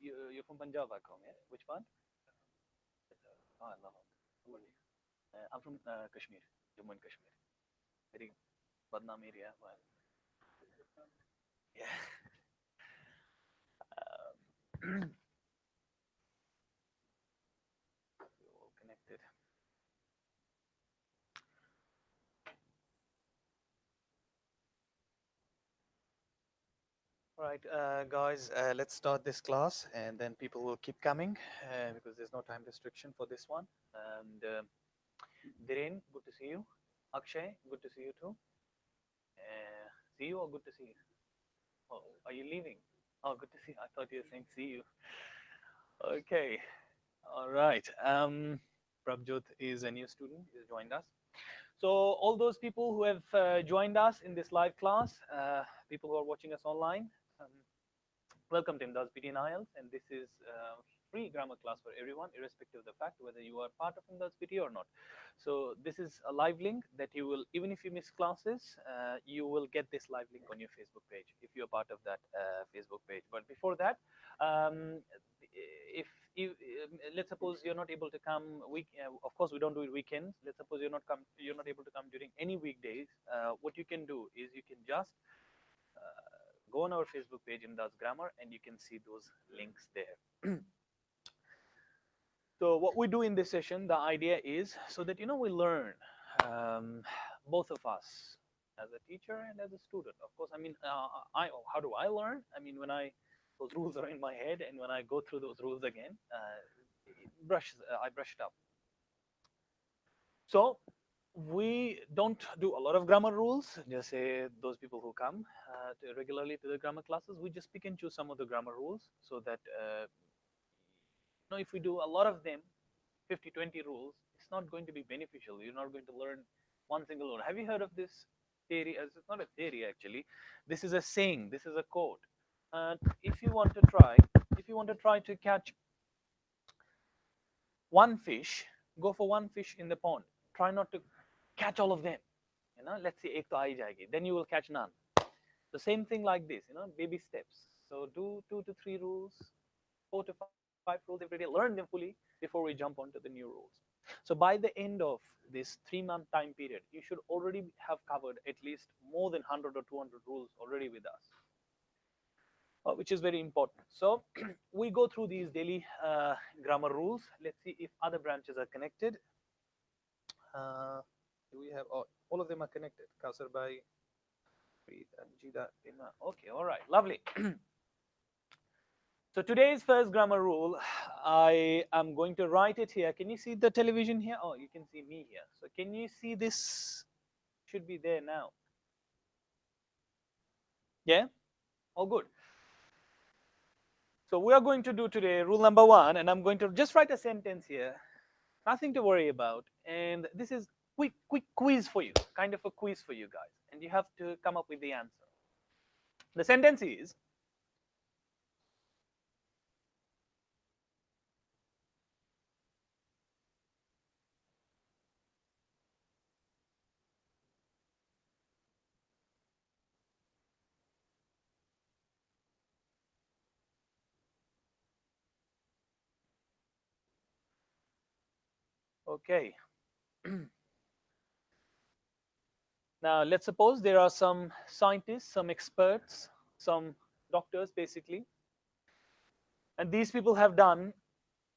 you're from Punjab back home, yeah? Which part? Oh, I love it. I'm from Kashmir, Jammu and Kashmir. Very Badnam area, but yeah. We're all connected. All right, guys, let's start this class and then people will keep coming because there's no time restriction for this one. And Dhiren, good to see you. Akshay, good to see you too. See you or good to see you? Oh, are you leaving? Oh, good to see you. I thought you were saying see you. Okay, all right. Prabjot is a new student. He's joined us. So all those people who have joined us in this live class, people who are watching us online, um, welcome to Emdad's PT and IELTS, and this is free grammar class for everyone, irrespective of the fact whether you are part of Emdad's PT or not. So this is a live link that you will, even if you miss classes, you will get this live link on your Facebook page if you're part of that Facebook page. But before that, um, if you let's suppose you're not able to come of course we don't do it weekends. Let's suppose you're not able to come during any weekdays. What you can do is you can just go on our Facebook page, Emdad's Grammar, and you can see those links there. So what we do in this session, the idea is so that we learn, both of us, as a teacher and as a student. Of course, I mean, how do I learn? I mean, when those rules are in my head, and when I go through those rules again, I brush it up. So we don't do a lot of grammar rules. Just say those people who come regularly to the grammar classes, we just pick and choose some of the grammar rules so that if we do a lot of them, 50, 20 rules, it's not going to be beneficial. You're not going to learn one single rule. Have you heard of this theory? As it's not a theory actually. This is a saying. This is a quote. If you want to try to catch one fish, go for one fish in the pond. Try not to catch all of them. Let's say ek to aa jayegi, then you will catch none. The same thing like this, baby steps. So do 2 to 3 rules, 4 to 5 rules every day, learn them fully before we jump onto the new rules. So by the end of this 3-month time period, you should already have covered at least more than 100 or 200 rules already with us, which is very important. So we go through these daily grammar rules. Let's see if other branches are connected. Do we have all of them are connected? Kausar Bhai, Preet, and Jida, Tima. Okay, all right, lovely. So today's first grammar rule, I am going to write it here. Can you see the television here? Oh, you can see me here. So can you see this? Should be there now. Yeah? All good. So we are going to do today rule number 1, and I'm going to just write a sentence here. Nothing to worry about. And this is quick quiz for you, kind of a quiz for you guys. And you have to come up with the answer. The sentence is, okay. Now, let's suppose there are some scientists, some experts, some doctors basically, and these people have done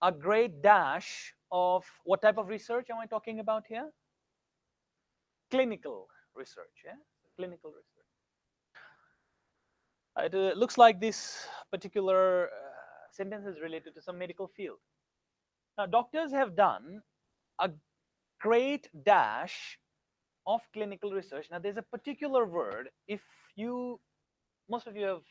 a great dash of what type of research am I talking about here? Clinical research, yeah? Clinical research. It looks like this particular sentence is related to some medical field. Now, doctors have done a great dash of clinical research. Now, there's a particular word. If most of you have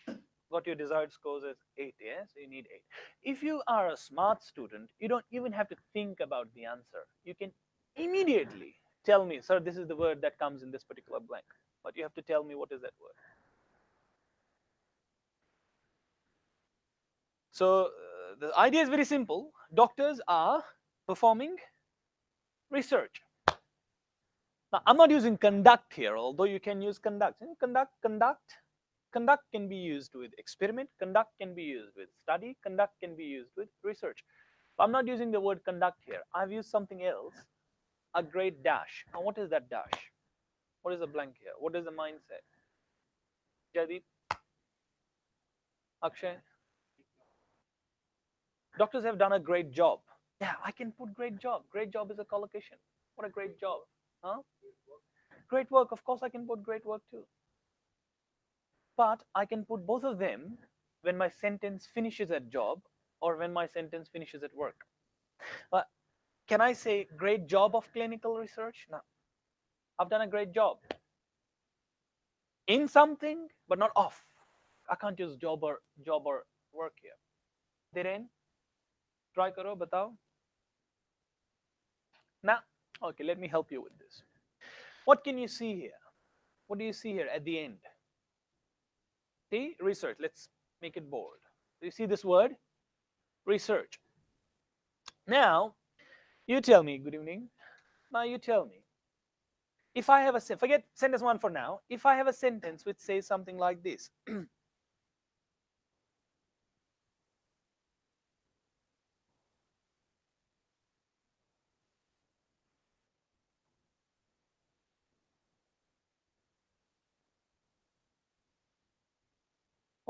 got your desired scores as 8, yeah? So you need 8. If you are a smart student, you don't even have to think about the answer. You can immediately tell me, sir, this is the word that comes in this particular blank. But you have to tell me what is that word. So the idea is very simple. Doctors are performing research. Now, I'm not using conduct here, although you can use conduct. Conduct. Conduct can be used with experiment, conduct can be used with study, conduct can be used with research. I'm not using the word conduct here. I've used something else, a great dash. Now, what is that dash? What is the blank here? What does the mind say? Jaideep, Akshay, doctors have done a great job. Yeah, I can put great job. Great job is a collocation. What a great job. Huh? Great work. Of course, I can put great work too. But I can put both of them when my sentence finishes at job or when my sentence finishes at work. But can I say great job of clinical research? No. I've done a great job in something, but not of. I can't use job or work here. Dhiren, try karo, batao. Now, okay, let me help you with this. What can you see here? What do you see here at the end? See, research. Let's make it bold. Do you see this word? Research. Now, you tell me, good evening. Now you tell me. If I have a forget sentence one for now. If I have a sentence which says something like this.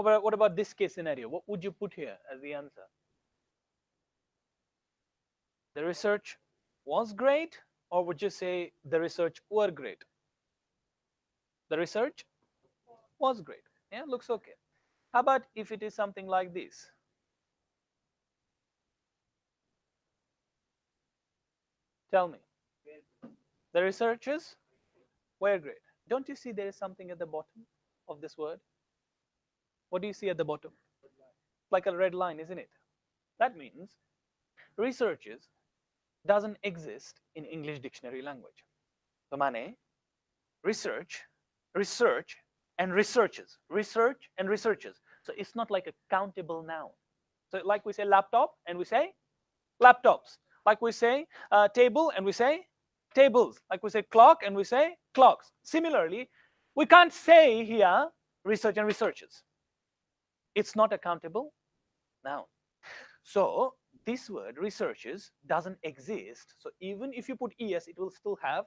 What about this case scenario? What would you put here as the answer? The research was great, or would you say the research were great? The research was great. Yeah, looks okay. How about if it is something like this? Tell me. The researchers were great. Don't you see there is something at the bottom of this word? What do you see at the bottom? Like a red line, isn't it? That means researches doesn't exist in English dictionary language. So mane research, research, and researches, research and researches. So it's not like a countable noun. So like we say laptop and we say laptops. Like we say table and we say tables. Like we say clock and we say clocks. Similarly, we can't say here research and researches. It's not a countable noun. So this word researches doesn't exist. So even if you put es, it will still have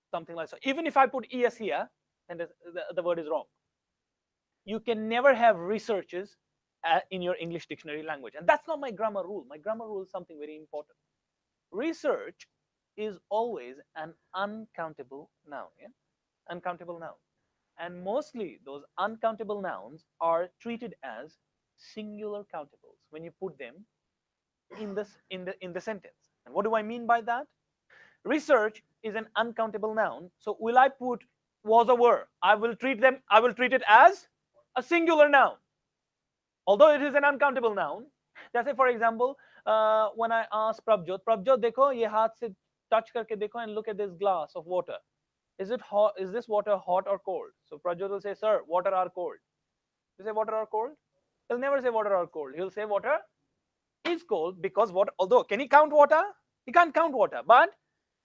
something like so. Even if I put es here, and the word is wrong. You can never have researches in your English dictionary language. And that's not my grammar rule. My grammar rule is something very important. Research is always an uncountable noun. Yeah? Uncountable noun. And mostly those uncountable nouns are treated as singular countables when you put them in the sentence. And what do I mean by that? Research is an uncountable noun. So will I put was or were? I will treat it as a singular noun. Although it is an uncountable noun. जैसे for example, when I ask Prabjot, देखो ये हाथ से touch करके देखो and look at this glass of water. Is it hot? Is this water hot or cold? So Prabjot will say, sir, water are cold. You say water are cold? He'll never say water are cold. He'll say water is cold because water. Although can he count water? He can't count water, but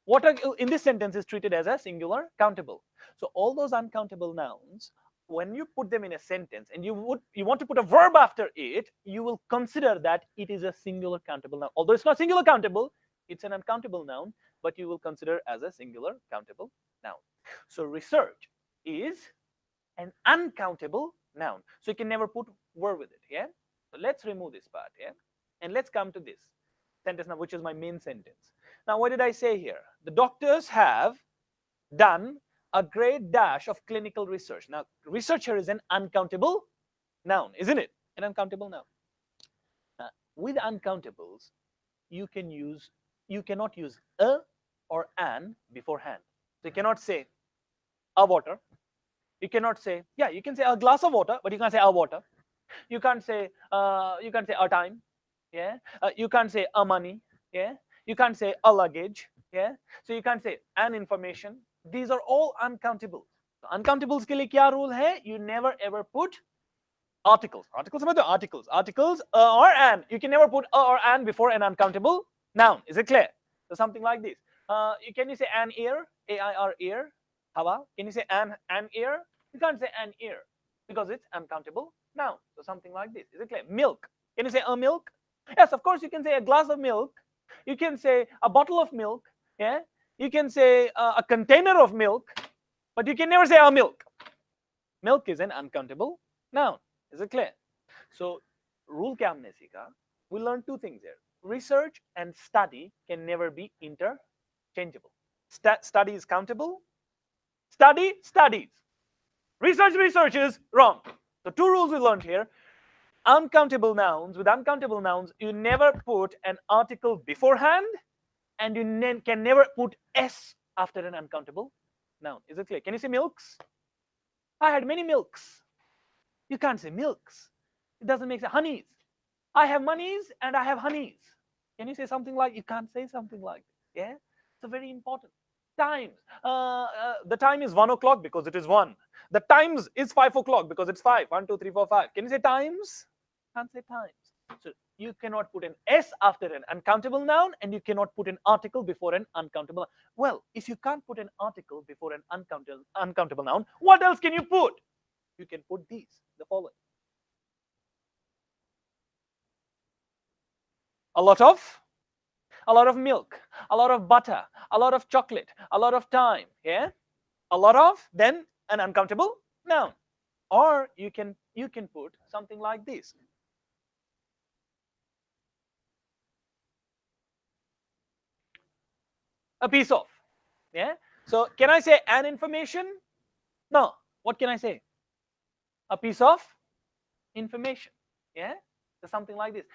water in this sentence is treated as a singular countable. So all those uncountable nouns, when you put them in a sentence and you want to put a verb after it, you will consider that it is a singular countable noun. Although it's not singular countable, it's an uncountable noun, but you will consider as a singular countable noun. So research is an uncountable noun. So you can never put were with it. Yeah. So let's remove this part. Yeah. And let's come to this sentence now, which is my main sentence. Now, what did I say here? The doctors have done a great dash of clinical research. Now, research here is an uncountable noun, isn't it? An uncountable noun. With uncountables, you cannot use a or an beforehand. So you cannot say a water. You cannot say, yeah, you can say a glass of water, but you can't say a water. You can't say a time. Yeah. You can't say a money. Yeah. You can't say a luggage. Yeah. So you can't say an information. These are all uncountables. So uncountables के लिए क्या rule है? You never ever put articles. Articles समझते हो? Articles or an. You can never put a or an before an uncountable noun. Is it clear? So something like this. Can you say an ear? A-I-R ear. Hawa. Can you say an ear? You can't say an ear. because it's uncountable noun. So something like this. Is it clear? Milk. Can you say a milk? Yes, of course you can say a glass of milk. You can say a bottle of milk. Yeah. You can say a container of milk, but you can never say a milk. Milk is an uncountable noun. Is it clear? So rule kya humne seekha? We learned two things here. Research and study can never be interchangeable. Study is countable. Study studies. Research is wrong. So two rules we learned here. Uncountable nouns, with uncountable nouns, you never put an article beforehand, and you can never put s after an uncountable noun. Is it clear? Can you say milks? I had many milks. You can't say milks. It doesn't make sense. Honeys. I have monies and I have honeys. Can you say something like? You can't say something like this. Yeah. So very important. Times. The time is 1 o'clock because it is 1. The times is 5 o'clock because it's 5. 1, 2, 3, 4, 5. Can you say times? Can't say times. So you cannot put an s after an uncountable noun, and you cannot put an article before an uncountable. Well, if you can't put an article before an uncountable noun, what else can you put? You can put these, the following. A lot of milk, a lot of butter, a lot of chocolate, a lot of time. Yeah, a lot of, then an uncountable noun. Or you can put something like this. A piece of. Yeah. So can I say an information? No. What can I say? A piece of information. Yeah. So something like this.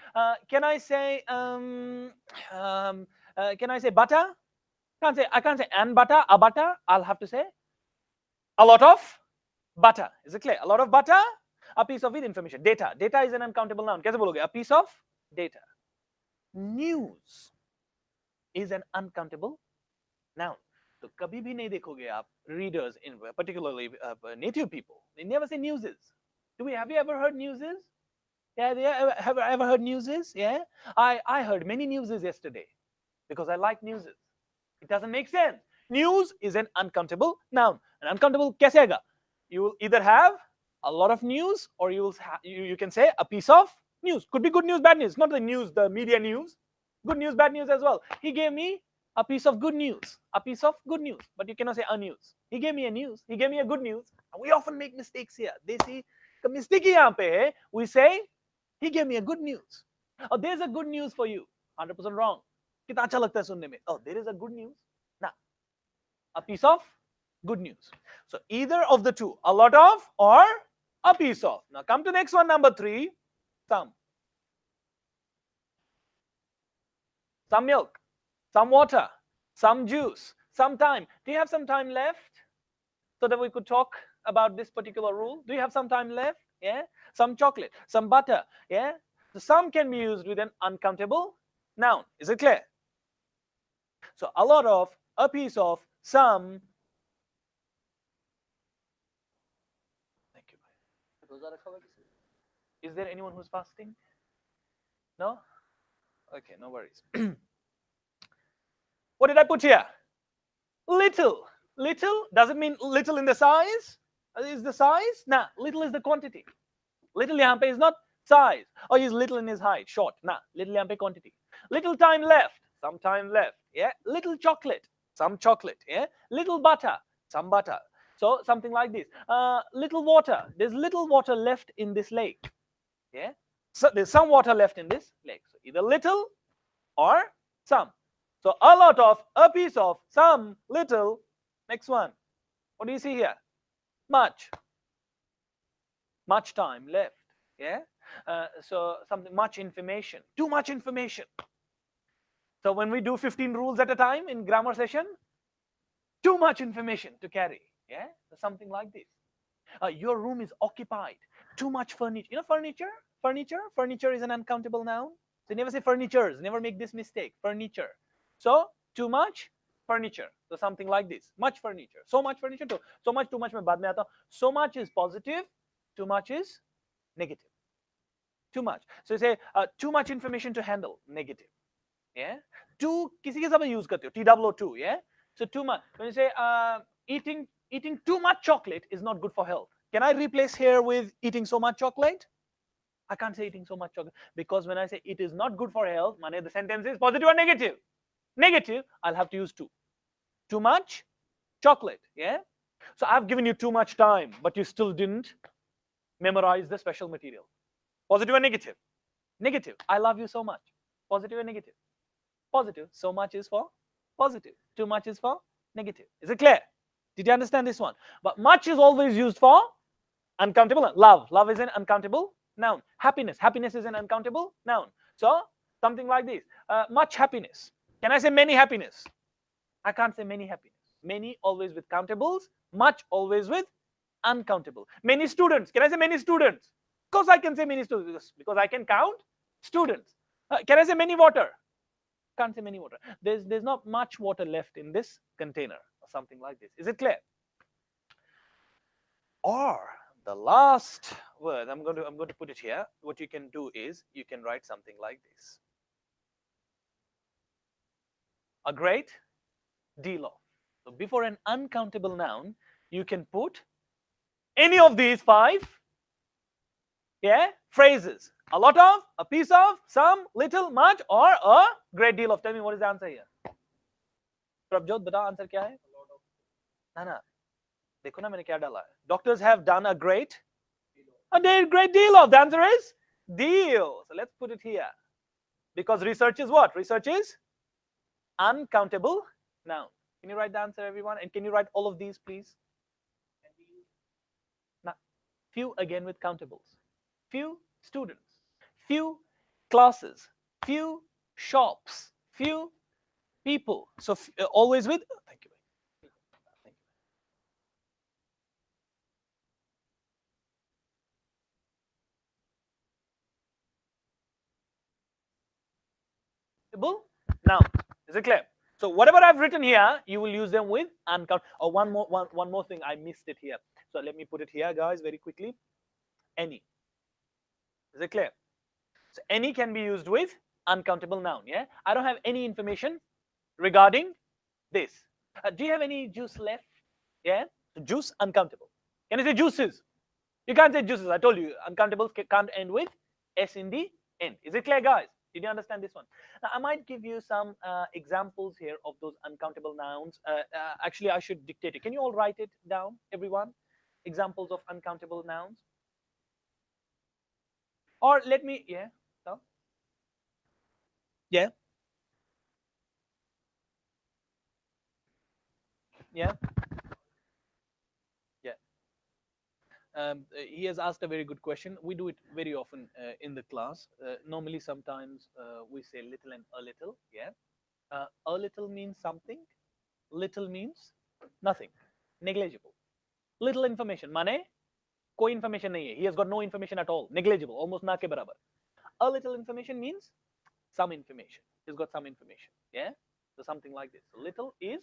Can I say can I say butter? I can't say an butter, a butter. I'll have to say a lot of butter. Is it clear? A lot of butter, a piece of with information. Data. Data is an uncountable noun. कैसे बोलोगे? A piece of data. News is an uncountable noun. तो कभी भी नहीं देखोगे आप readers in particularly native people. They never say newses. Have you ever heard newses? Yeah, have you ever heard newses? Yeah, I heard many newses yesterday because I like newses. It doesn't make sense. News is an uncountable noun. An uncountable कैसे आएगा? You will either have a lot of news, or you can say a piece of news. Could be good news, bad news. Not the news, the media news. Good news, bad news as well. He gave me a piece of good news. A piece of good news. But you cannot say a news. He gave me a news. He gave me a good news. And we often make mistakes here. They see the mistake यहाँ पे है. We say he gave me a good news. Oh, there's a good news for you. 100% wrong. कितना अच्छा लगता है सुनने में. Oh, there is a good news. Now, a piece of good news. So either of the two, a lot of or a piece of. Now come to next one, number 3. Some milk, some water, some juice, some time. Do you have some time left so that we could talk about this particular rule? Do you have some time left? Yeah. Some chocolate, some butter. Yeah. So some can be used with an uncountable noun. Is it clear? So a lot of, a piece of, some. Thank you. Is there anyone who's fasting? No? Okay, no worries. What did I put here? Little. Little doesn't mean little in the size. Is the size? Nah, little is the quantity. Little yahan pe is not size. Or he's little in his height, short. Nah, little yahan pe quantity. Little time left. Some time left. Yeah. Little chocolate. Some chocolate. Yeah. Little butter. Some butter. So something like this. Little water. There's little water left in this lake. Yeah. So there's some water left in this lake. So either little or some. So a lot of, a piece of, some, little. Next one. What do you see here? Much. Much time left. Yeah. So something, much information. Too much information. So when we do 15 rules at a time in grammar session, too much information to carry. Yeah. So something like this. Your room is occupied. Too much furniture. You know furniture? Furniture is an uncountable noun. So never say furnitures. Never make this mistake. Furniture. So too much furniture. So something like this. Much furniture. So much furniture too. So much, too much mein baad mein aata. So much is positive. Too much is negative. Too much. So you say too much information to handle. Negative. Yeah. Too किसी के साथ use करते हो. TWO2. Yeah. So too much. When you say eating too much chocolate is not good for health. Can I replace here with eating so much chocolate? I can't say eating so much chocolate, because when I say it is not good for health, the sentence is positive or negative? Negative. I'll have to use too. Too much chocolate. Yeah. So I've given you too much time, but you still didn't memorize the special material. Positive or negative? Negative. I love you so much. Positive or negative? Positive. So much is for positive. Too much is for negative. Is it clear? Did you understand this one? But much is always used for uncountable. Love. Love is an uncountable noun. Happiness. Happiness is an uncountable noun. So something like this. Much happiness. Can I say many happiness? I can't say many happiness. Many always with countables. Much always with uncountable. Many students. Can I say many students? Of course I can say many students, because I can count students. Can I say many water? Can't say many water. There's not much water left in this container, or something like this. Is it clear? Or the last word, I'm going to put it here. What you can do is you can write something like this: a great deal of. So before an uncountable noun, you can put any of these 5 phrases: a lot of, a piece of, some, little, much, or a great deal of. Tell me, what is the answer here? Prabjot, bata answer kya hai? Na. देखो ना मैंने क्या डाला है. Doctors have done a great deal of. The answer is deal. So let's put it here, because research is what? Research is uncountable noun. Can you write the answer, everyone? And can you write all of these, please? Now, few again with countables. Few students, few classes, few shops, few people. So always with. Thank you. Now, is it clear? So whatever I've written here, you will use them with uncountable. Or one more thing, I missed it here. So let me put it here, guys, very quickly. Any. Is it clear? So any can be used with uncountable noun. Yeah, I don't have any information regarding this. Do you have any juice left? Yeah, so juice, uncountable. Can I say juices? You can't say juices. I told you, uncountables can't end with s in the end. Is it clear, guys? Did you understand this one? Now, I might give you some examples here of those uncountable nouns. Actually, I should dictate it. Can you all write it down, everyone? Examples of uncountable nouns. Or let me, yeah. So, yeah. Yeah. Yeah. He has asked a very good question. We do it very often in the class. Normally, sometimes we say little and a little. Yeah. A little means something. Little means nothing. Negligible. Little information. Mane? Koi information nahi hai. He has got no information at all. Negligible. Almost na ke barabar. A little information means some information. He's got some information. Yeah. So something like this. So little is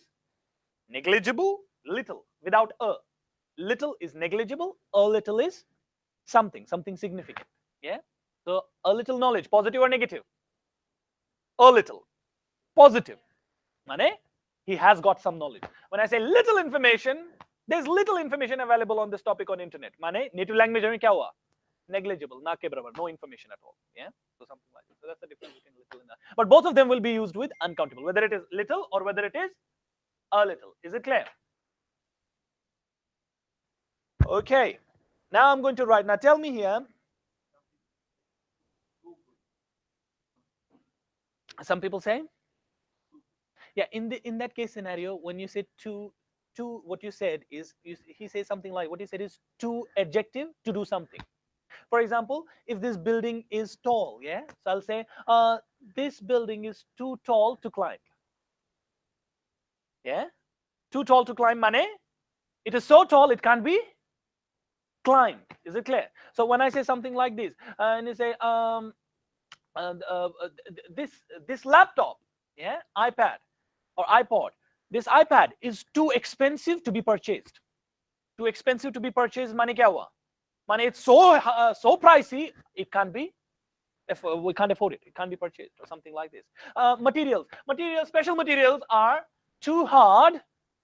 negligible. Little without a. Little is negligible. A little is something significant. Yeah. So a little knowledge, positive or negative? A little positive. Mane, he has got some knowledge. When I say little information, there's little information available on this topic on internet. Mane, native language mein kya hua? Negligible, na ke barabar, no information at all. Yeah. So something like that. So that's the difference between little and that. But both of them will be used with uncountable, whether it is little or whether it is a little. Is it clear? Okay. Now I'm going to write. Now tell me here. Some people say, yeah, in that case scenario, when you say to, what you said is, he says something like, what you said is to adjective to do something. For example, if this building is tall, yeah, so I'll say this building is too tall to climb. Yeah, too tall to climb, mane, it is so tall it can't be climbed. Is it clear? So when I say something like this, and you say this laptop, yeah, iPad or iPod, this iPad is too expensive to be purchased. Too expensive to be purchased, mane kya hua? Mane it's so pricey, it can't be. If we can't afford it, it can't be purchased, or something like this. Materials, special materials are too hard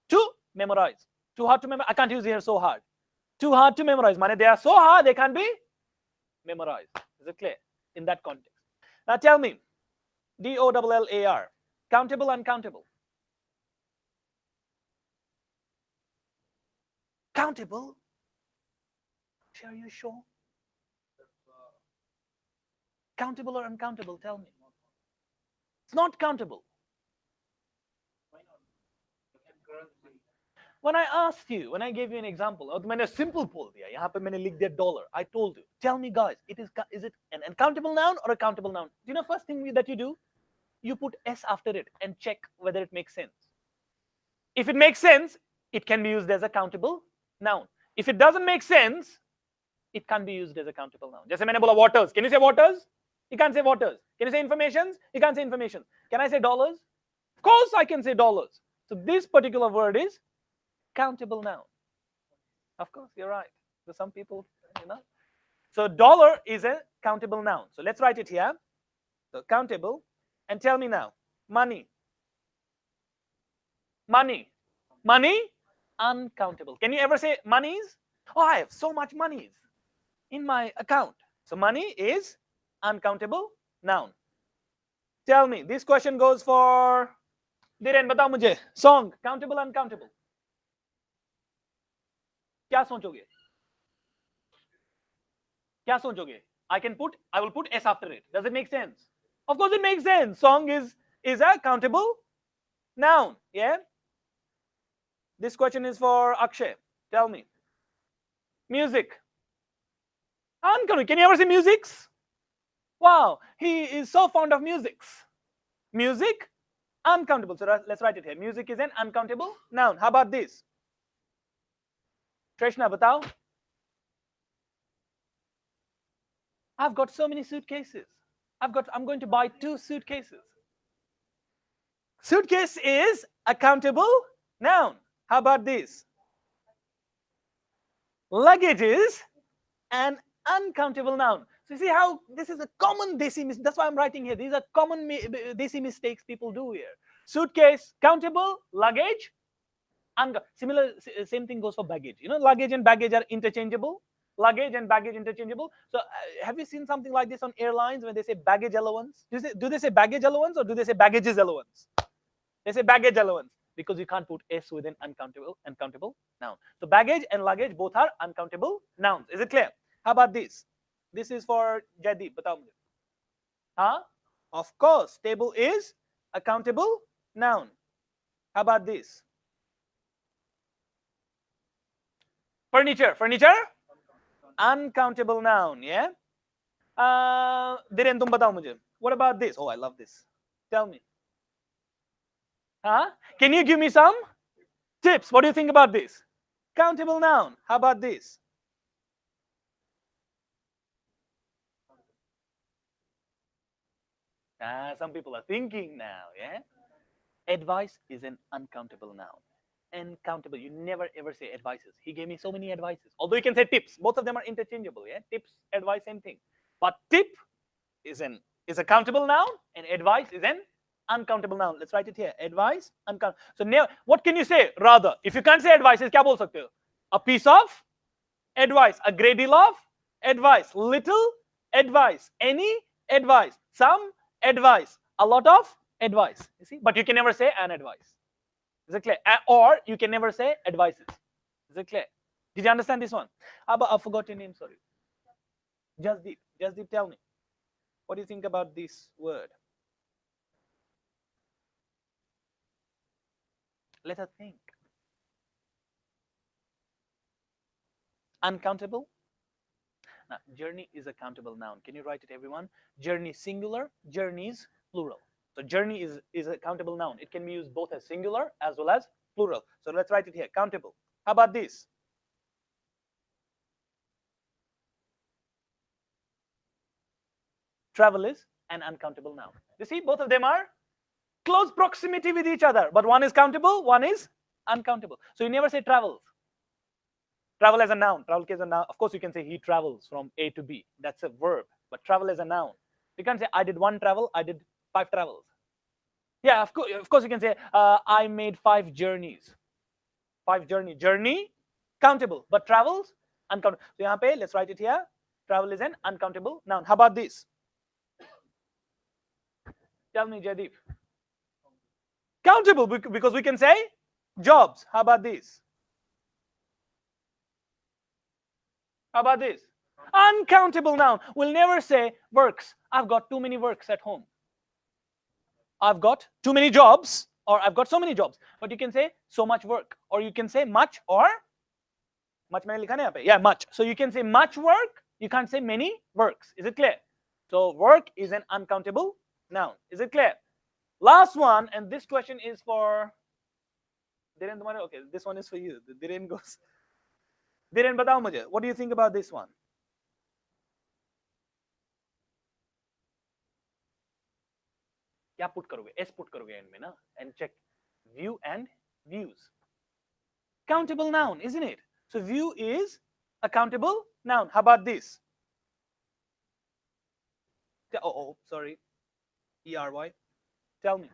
to memorize. Too hard to memorize. I can't use here so hard. Too hard to memorize. Mane, they are so hard, they can't be memorized. Is it clear? In that context. Now tell me, DOLLAR, countable, uncountable? Countable? Are you sure? Countable or uncountable? Tell me. It's not countable. When I asked you, when I gave you an example, और मैंने simple बोल दिया, यहाँ पे मैंने लिख दिया dollar. I told you. Tell me, guys, is it an uncountable noun or a countable noun? Do you know first thing that you do? You put s after it and check whether it makes sense. If it makes sense, it can be used as a countable noun. If it doesn't make sense, it can't be used as a countable noun. जैसे मैंने बोला waters. Can you say waters? You can't say waters. Can you say informations? You can't say information. Can I say dollars? Of course I can say dollars. So this particular word is countable noun. Of course, you're right. So some people, you know. So dollar is a countable noun. So let's write it here. So countable. And tell me now, money. Money. Money, uncountable. Can you ever say monies? Oh, I have so much monies in my account. So money is uncountable noun. Tell me, this question goes for Dhiren, बताओ मुझे. Song, countable, uncountable? क्या सोचोगे? क्या सोचोगे? I will put s after it. Does it make sense? Of course it makes sense. Song is a countable noun. Yeah. This question is for Akshay. Tell me. Music. Uncountable. Can you ever say musics? Wow, he is so fond of musics. Music, uncountable. So let's write it here. Music is an uncountable noun. How about this? Trishna, batao. I've got so many suitcases. I'm going to buy 2 suitcases. Suitcase is a countable noun. How about this? Luggage is an uncountable noun. So you see how this is a common desi mistake. That's why I'm writing here. These are common desi mistakes people do here. Suitcase, countable. Luggage, same thing goes for baggage. You know, luggage and baggage are interchangeable. Luggage and baggage interchangeable. So have you seen something like this on airlines when they say baggage allowance? Do they say baggage allowance or do they say baggages allowance? They say baggage allowance because you can't put s with an uncountable noun. So baggage and luggage both are uncountable nouns. Is it clear? How about this? This is for Jaideep. Batao mujhe. Huh? Of course, table is a countable noun. How about this? Furniture. Furniture? Uncountable noun. Yeah. Dhiren, tum batao mujhe. What about this? Oh, I love this. Tell me. Huh? Can you give me some tips? What do you think about this? Countable noun. How about this? Some people are thinking now, yeah? Advice is an uncountable noun. Uncountable. You never ever say advices. He gave me so many advices. Although you can say tips. Both of them are interchangeable, yeah? Tips, advice, same thing. But tip is a countable noun and advice is an uncountable noun. Let's write it here. Advice, uncountable. So never, what can you say rather? If you can't say advice, क्या बोल सकते हो? A piece of advice, a great deal of advice, little advice, any advice, some advice, a lot of advice. You see, but you can never say an advice. Is it clear? Or you can never say advices. Is it clear? Did you understand this one? I forgot your name. Sorry. Jasdeep. Jasdeep, tell me. What do you think about this word? Let us think. Uncountable. Now, journey is a countable noun. Can you write it, everyone? Journey singular, journeys plural. So journey is a countable noun. It can be used both as singular as well as plural. So let's write it here. Countable. How about this? Travel is an uncountable noun. You see, both of them are close proximity with each other, but one is countable, one is uncountable. So you never say travels. Travel as a noun. Travel as a noun. Of course, you can say he travels from A to B. That's a verb. But travel as a noun. You can't say I did 1 travel. I did 5 travels. Yeah, of course you can say I made 5 journeys. 5 journey. Journey, countable. But travels, uncountable. So यहाँ पे let's write it here. Travel is an uncountable noun. How about this? Tell me, Jaideep. Countable, because we can say jobs. How about this? How about this? Uncountable noun. We'll never say works. I've got too many works at home. I've got too many jobs, or I've got so many jobs. But you can say so much work, or you can say much, or much मैंने लिखा ना यहाँ पे. Yeah, much. So you can say much work. You can't say many works. Is it clear? So work is an uncountable noun. Is it clear? Last one, and this question is for Dhiren. Okay, this one is for you. Dhiren goes. Dhiren, बताओ मुझे. What do you think about this one? क्या put करोगे? S put करोगे and में ना, and check view and views. Countable noun, isn't it? So view is a countable noun. How about this? Oh, sorry. ERY. Tell me.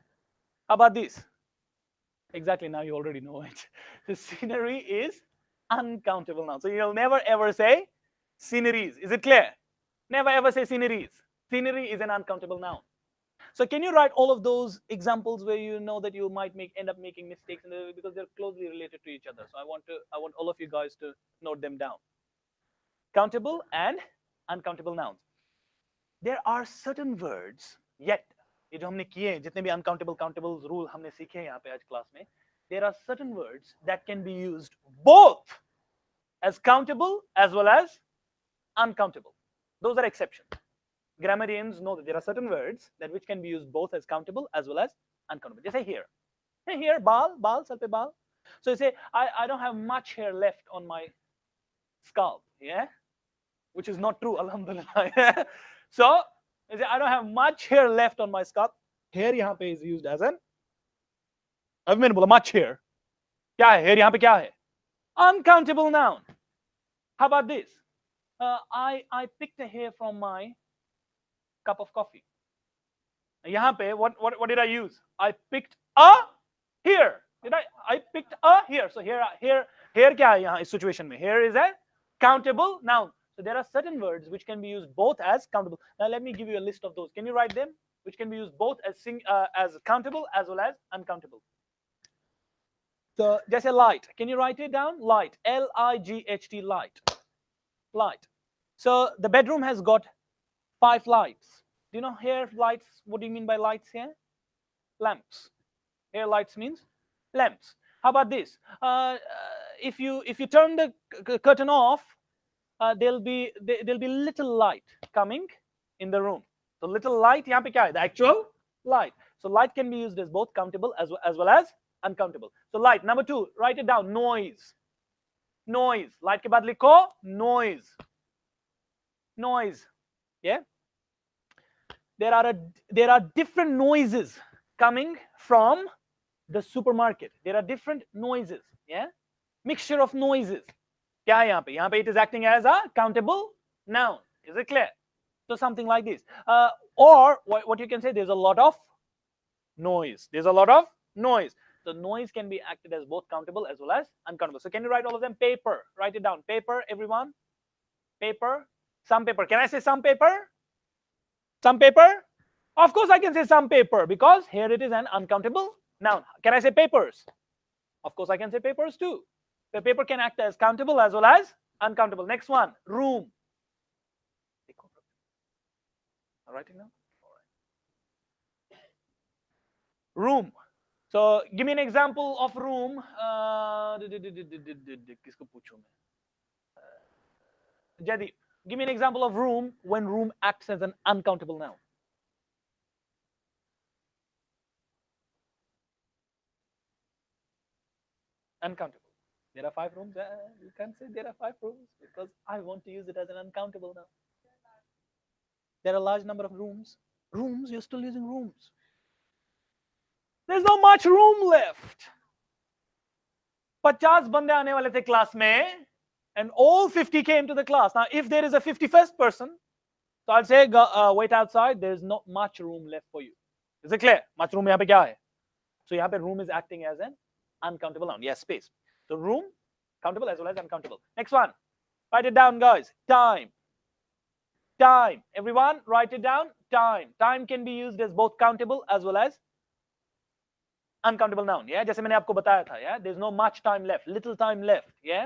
How about this? Exactly, now you already know it. The scenery is uncountable noun. So you'll never ever say sceneries. Is it clear? Never ever say sceneries. Scenery is an uncountable noun. So can you write all of those examples where you know that you might end up making mistakes because they're closely related to each other. So I want all of you guys to note them down. Countable and uncountable nouns. There are certain words, yet ये जो हमने किए जितने भी uncountable countable rule हमने सीखे हैं यहाँ पे आज क्लास में, there are certain words that can be used both as countable as well as uncountable. Those are exceptions. Grammarians know that there are certain words that which can be used both as countable as well as uncountable. Just say here. Here, bal, sal pe bal. So you say, I don't have much hair left on my scalp. Yeah? Which is not true, alhamdulillah. So, you say, I don't have much hair left on my scalp. Hair यहाँ पे is used as an, अब मैंने बोला much hair. क्या है? Hair यहाँ पे क्या है? Uncountable noun. How about this? I picked a hair from my cup of coffee. यहाँ पे what did I use? I picked a here. I picked a here. So here क्या है यहाँ इस situation में? Here is a countable noun. So there are certain words which can be used both as countable. Now let me give you a list of those. Can you write them? Which can be used both as countable as well as uncountable. So just a light. Can you write it down? Light. L-I-G-H-T. Light. Light. So the bedroom has got 5 lights. Do you know here lights? What do you mean by lights here? Lamps. Here lights means lamps. How about this? If you turn the curtain off, there'll be little light coming in the room. So little light यहाँ पे क्या है? The actual light. So light can be used as both countable as well as uncountable. So light. Number 2, write it down. Noise. Noise. Light के बाद लिखो noise. Noise. Yeah. There are different noises coming from the supermarket. There are different noises. Yeah. Mixture of noises. क्या है यहाँ पे? यहाँ पे it is acting as a countable noun. Is it clear? So something like this. Or what you can say, there's a lot of noise. There's a lot of noise. So noise can be acted as both countable as well as uncountable. So can you write all of them? Paper. Write it down. Paper, everyone. Paper. Some paper. Can I say some paper? Some paper? Of course I can say some paper because here it is an uncountable noun. Can I say papers? Of course I can say papers too. The paper can act as countable as well as uncountable. Next one, room. All right now? All right. Room. So give me an example of room. किसको पूछूं मैं? Jaideep, give me an example of room when room acts as an uncountable noun. Uncountable. There are 5 rooms. You can't say there are 5 rooms because I want to use it as an uncountable noun. There are a large number of rooms. Rooms, you're still using rooms. There's not much room left. 50 बंदे आने वाले थे class में, and all 50 came to the class. Now, if there is a 51st person, so I'll say, wait outside. There's not much room left for you. Is it clear? Much room यहाँ पे क्या है? So यहाँ पे room is acting as an uncountable noun. Yes, space. So room, countable as well as uncountable. Next one. Write it down, guys. Time. Time. Everyone, write it down. Time. Time can be used as both countable as well as uncountable noun. Yeah, जैसे मैंने आपको बताया था. Yeah, there's no much time left, little time left. Yeah,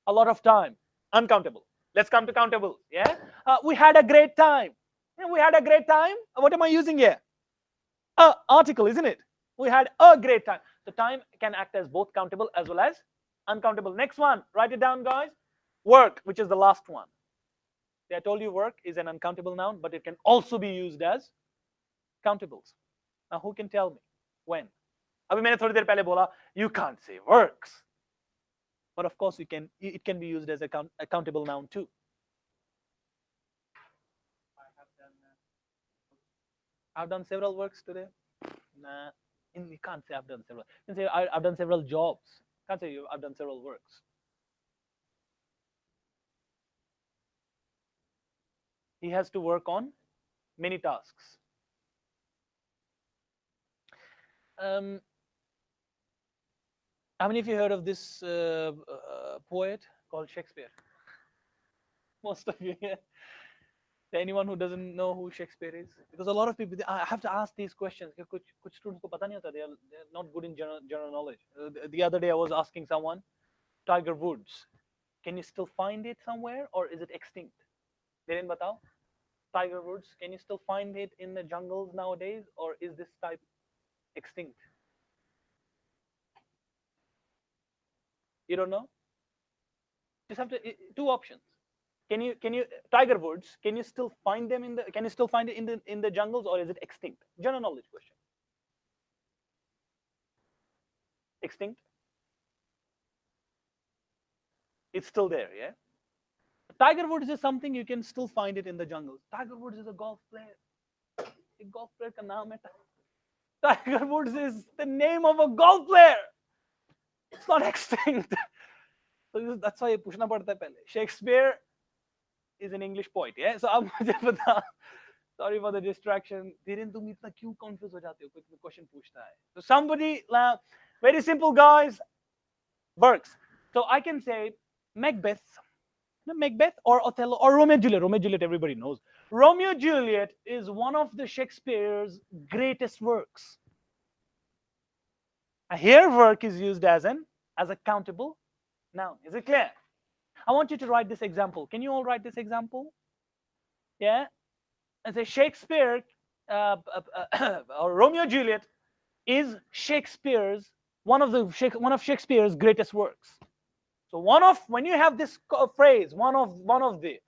a lot of time. Uncountable. Let's come to countable. Yeah, we had a great time. Yeah, we had a great time. What am I using here? Article, isn't it? We had a great time. So time can act as both countable as well as uncountable. Next one, write it down, guys. Work, which is the last one. I told you work is an uncountable noun, but it can also be used as countables. Now, who can tell me when? अभी मैंने थोड़ी देर पहले बोला you can't say works, but of course it can be used as a countable noun too. I've done several works today. Nah, you can't say I've done several. You can say I've done several jobs. Can't say I've done several works. He has to work on many tasks. How many of you heard of this poet called Shakespeare? Most of you. Yeah. Anyone who doesn't know who Shakespeare is? Because a lot of people, I have to ask these questions. कुछ students को पता नहीं होता. They're not good in general knowledge. The other day I was asking someone, Tiger Woods, can you still find it somewhere or is it extinct? They didn't बताओ. Tiger Woods, can you still find it in the jungles nowadays or is this type extinct? You don't know? Just have to two options. Can you Tiger Woods? Can you still find them in the? Can you still find it in the jungles or is it extinct? General knowledge question. Extinct. It's still there, yeah. Tiger Woods is something you can still find it in the jungles. Tiger Woods is a golf player. A golf player का नाम है. Tiger Woods is the name of a golf player. It's not extinct. So that's why ये पूछना पड़ता है पहले. Shakespeare is an English poet, yeah. So अब मुझे बता. Sorry for the distraction. Dhiren तुम इतना क्यों confuse हो जाते हो? कोई question पूछता है. So somebody, very simple, guys. Works. So I can say Macbeth or Othello or Romeo and Juliet. Romeo and Juliet, everybody knows. Romeo and Juliet is one of the Shakespeare's greatest works. Here, work is used as a countable noun. Is it clear? I want you to write this example. Can you all write this example? Yeah. And say Shakespeare or Romeo and Juliet is Shakespeare's one of Shakespeare's greatest works. So when you have this phrase, one of the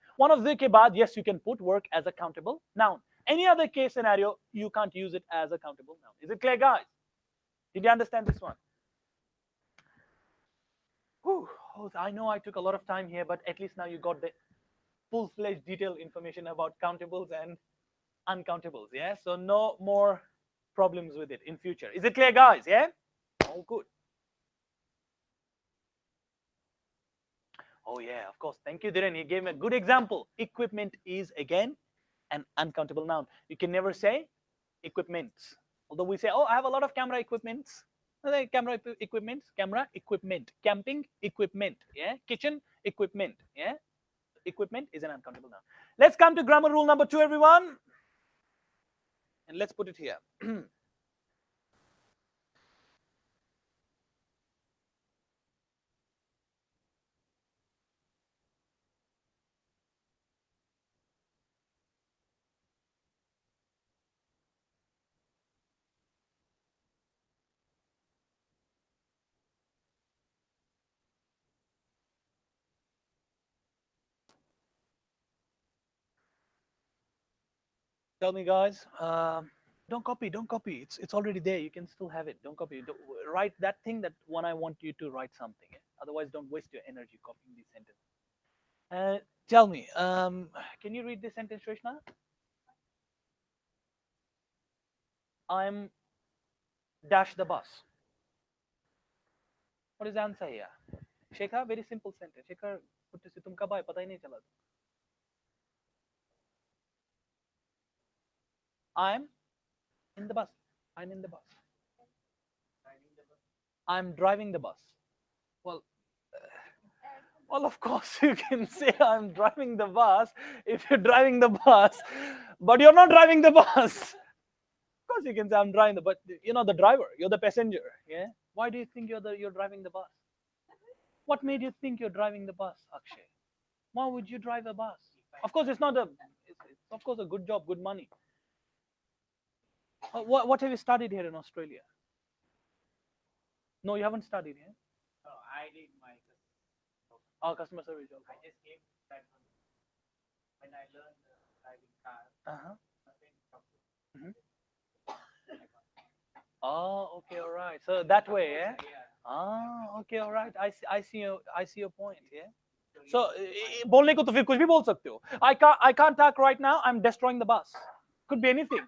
ke baad, yes, you can put work as a countable noun. Any other case scenario, you can't use it as a countable noun. Is it clear, guys? Did you understand this one? Whew. Oh, I know I took a lot of time here, but at least now you got the full-fledged detailed information about countables and uncountables. Yeah, so no more problems with it in future. Is it clear, guys? Yeah. Oh, good. Oh yeah, of course. Thank you, Dhiren. He gave me a good example. Equipment is again an uncountable noun. You can never say equipments. Although we say, oh, I have a lot of camera equipments. Camera equipment, camping equipment, yeah, kitchen equipment, yeah. Equipment is an uncountable noun. Let's come to grammar rule number 2, everyone, and let's put it here. Tell me, guys. Don't copy. Don't copy. It's already there. You can still have it. Don't copy. Don't, write that thing that when I want you to write something. Otherwise, don't waste your energy copying these sentences. Tell me. Can you read this sentence, Rishna? I'm dash the bus. What is the answer here? Shekhar, very simple sentence. Shekhar, तुम कब आए पता ही नहीं चला. I'm in the bus. I'm in the bus. I'm driving the bus. Well, Well, of course, you can say I'm driving the bus if you're driving the bus, but you're not driving the bus. Of course, you can say I'm driving the, but you're not the driver. You're the passenger. Yeah. Why do you think you're driving the bus? What made you think you're driving the bus, Akshay? Why would you drive a bus? Of course, it's not a. It's of course a good job, good money. What have you studied here in Australia? No, you haven't studied here. I did my Oh, customer service job. I just came back when I learned driving car. Uh-huh. My friend talked to Mhm. Oh, okay, all right. So that way, yeah. yeah. Ah, okay, all right. I see your point. Yeah. So So बोलने को तो फिर कुछ भी बोल सकते हो. I can't talk right now. I'm destroying the bus. Could be anything.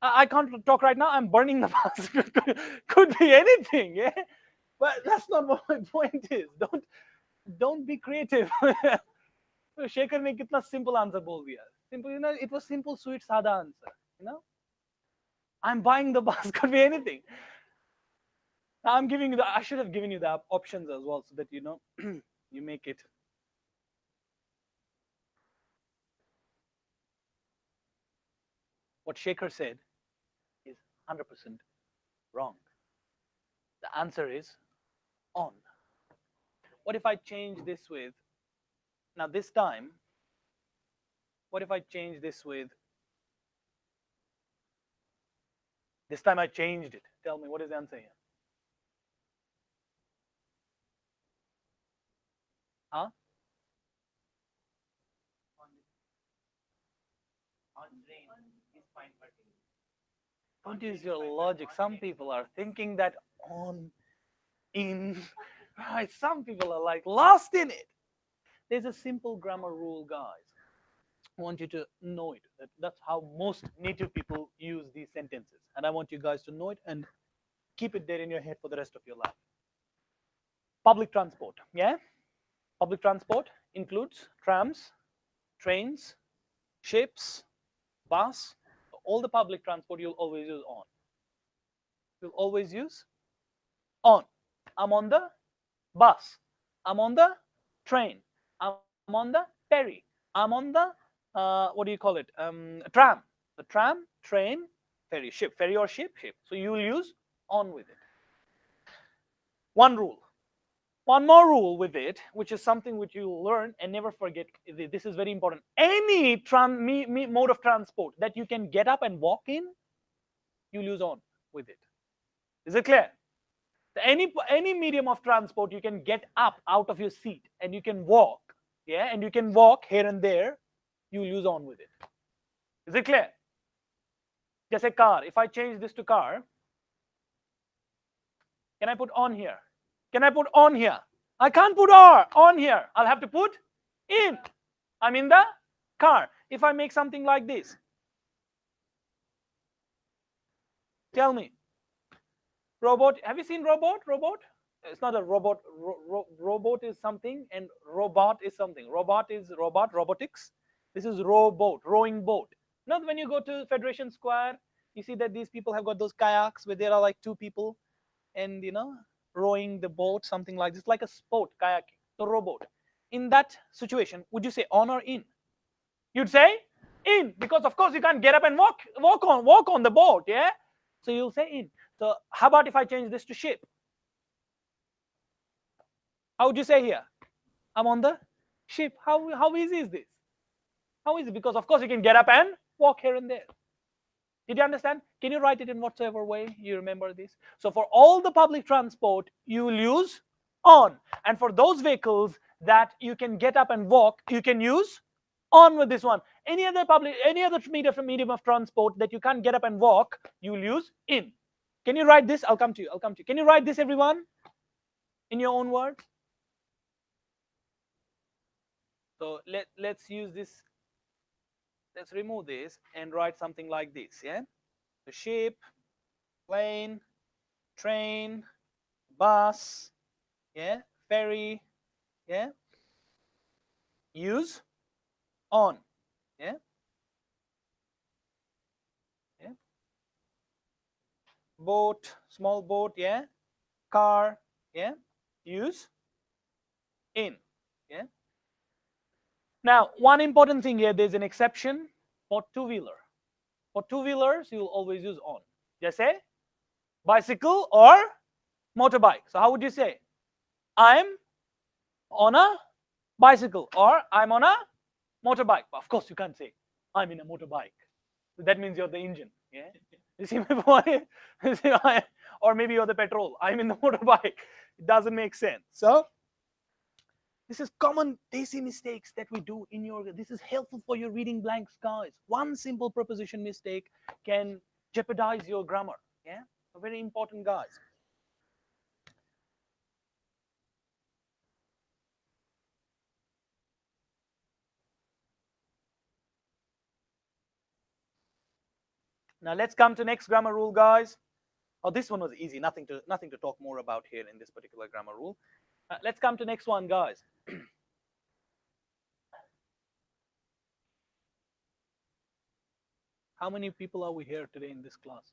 I can't talk right now. I'm burning the bus. Could be anything. Yeah. But that's not what my point is. Don't be creative. Shekhar ने कितना simple answer बोल दिया. Simple, you know, it was simple, sweet, सादा answer. You know, I'm buying the bus. Could be anything. I'm giving you the. I should have given you the options as well, so that you know you make it. What Shaker said is 100% wrong. The answer is on. What if I change this with now this time? What if I change this with this time I changed it? Tell me what is the answer here? Huh? on drain is fine, but Don't use your logic. Some people are thinking that on, in, right? Some people are like lost in it. There's a simple grammar rule, guys. I want you to know it. That's how most native people use these sentences. And I want you guys to know it and keep it there in your head for the rest of your life. Public transport, yeah? Public transport includes trams, trains, ships, bus. All the public transport you'll always use on. You'll always use on. I'm on the bus. I'm on the train. I'm on the ferry. I'm on the what do you call it? Tram. The tram, train, ferry, ship, ferry or ship, ship. So you will use on with it. One rule. One more rule with it, which is something which you learn and never forget. This is very important. Any mode of transport that you can get up and walk in, you'll use on with it. Is it clear? Any medium of transport you can get up out of your seat and you can walk, yeah, and you can walk here and there, you'll use on with it. Is it clear? Just a car. If I change this to car, can I put on here? Can I put on here? I can't put on here. I'll have to put in. I'm in the car. If I make something like this, tell me. Robot. Have you seen robot? Robot? It's not a robot. Robot is something, and robot is something. Robot is robot, robotics. This is rowboat, rowing boat. Not when you go to Federation Square, you see that these people have got those kayaks where there are like two people, and you know, rowing the boat, something like this, like a sport kayaking. So rowboat. In that situation, would you say on or in? You'd say in, because of course you can't get up and walk on the boat, yeah. So you'll say in. So how about if I change this to ship? How would you say here? I'm on the ship. How easy is this? How easy? Because of course you can get up and walk here and there. Did you understand? Can you write it in whatsoever way you remember this? So for all the public transport, you will use on. And for those vehicles that you can get up and walk, you can use on with this one. Any other medium of transport that you can't get up and walk, you will use in. Can you write this? I'll come to you. I'll come to you. Can you write this, everyone? In your own words? So let's use this. Let's remove this and write something like this, yeah? The ship, plane, train, bus, yeah, ferry, yeah, use on, yeah, yeah, boat, small boat, yeah, car, yeah, use in. Now, one important thing here, there's an exception for two-wheeler. For two-wheelers, you will always use on. Jaise bicycle or motorbike. So how would you say? I'm on a bicycle or I'm on a motorbike. Of course, you can't say I'm in a motorbike. That means you're the engine. Yeah. You see my point? Or maybe you're the petrol. I'm in the motorbike. It doesn't make sense. So this is common desi mistakes that we do in your. This is helpful for your reading blanks, guys. One simple preposition mistake can jeopardize your grammar. Yeah, so very important, guys. Now let's come to next grammar rule, guys. Oh, this one was easy. Nothing to talk more about here in this particular grammar rule. Let's come to next one, guys. How many people are we here today in this class?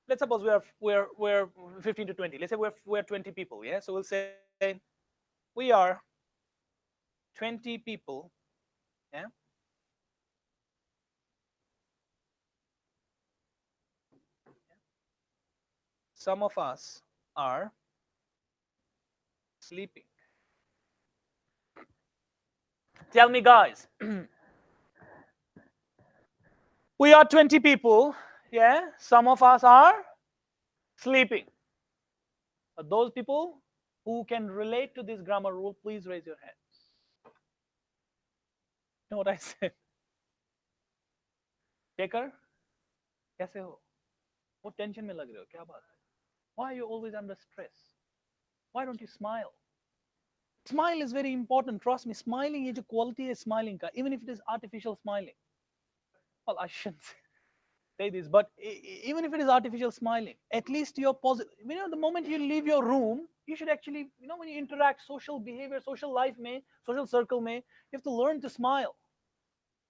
Let's suppose we're 15 to 20. Let's say we're 20 people. Yeah, so we'll say we are 20 people. Yeah. Some of us are sleeping. Tell me, guys. We are 20 people. Yeah. Some of us are sleeping. Those people who can relate to this grammar rule, please raise your hand. You know what I said? Shaker, कैसे हो? वो tension में लग रहे हो? क्या बात है? Why are you always under stress? Why don't you smile? Smile is very important. Trust me. Smiling is a quality of smiling, even if it is artificial smiling. Well, I shouldn't say this, but even if it is artificial smiling, at least you're positive. You know, the moment you leave your room, you should actually, you know, when you interact, social behavior, social life, social circle, you have to learn to smile.